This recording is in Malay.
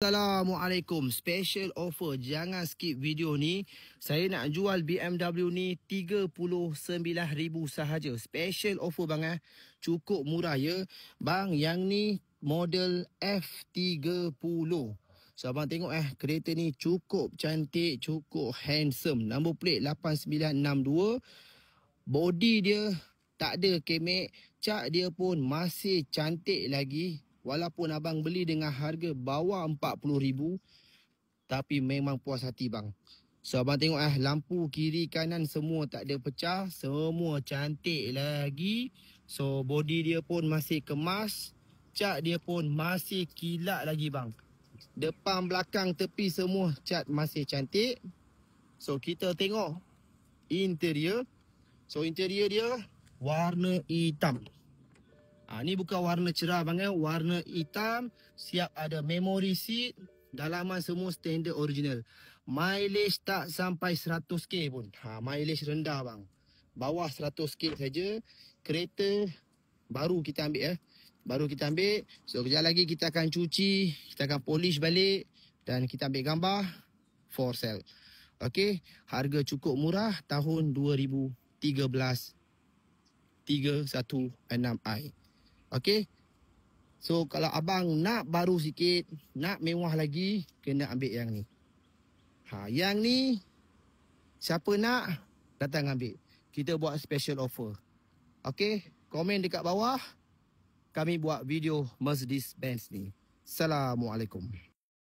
Assalamualaikum. Special offer. Jangan skip video ni. Saya nak jual BMW ni 39,000 sahaja. Special offer bang . Cukup murah ya. Bang, yang ni model F30. So abang tengok kereta ni cukup cantik, cukup handsome. Number plate 8962. Body dia tak ada kemek. Cat dia pun masih cantik lagi. Walaupun abang beli dengan harga bawah 40,000, tapi memang puas hati bang. So abang tengok lampu kiri kanan semua tak ada pecah, semua cantik lagi. So body dia pun masih kemas, cat dia pun masih kilat lagi bang. Depan, belakang, tepi semua cat masih cantik. So kita tengok interior. So interior dia warna hitam. Ni bukan warna cerah bang, warna hitam. Siap ada memory seat. Dalaman semua standard original. Mileage tak sampai 100k pun. Mileage rendah bang. Bawah 100k saja. Kereta baru kita ambil baru kita ambil. So kejap lagi kita akan cuci, kita akan polish balik dan kita ambil gambar for sale. Okey, harga cukup murah tahun 2013 316i. Okey. So kalau abang nak baru sikit, nak mewah lagi, kena ambil yang ni. Yang ni siapa nak datang ambil. Kita buat special offer. Okey, komen dekat bawah. Kami buat video Mercedes Benz ni. Assalamualaikum.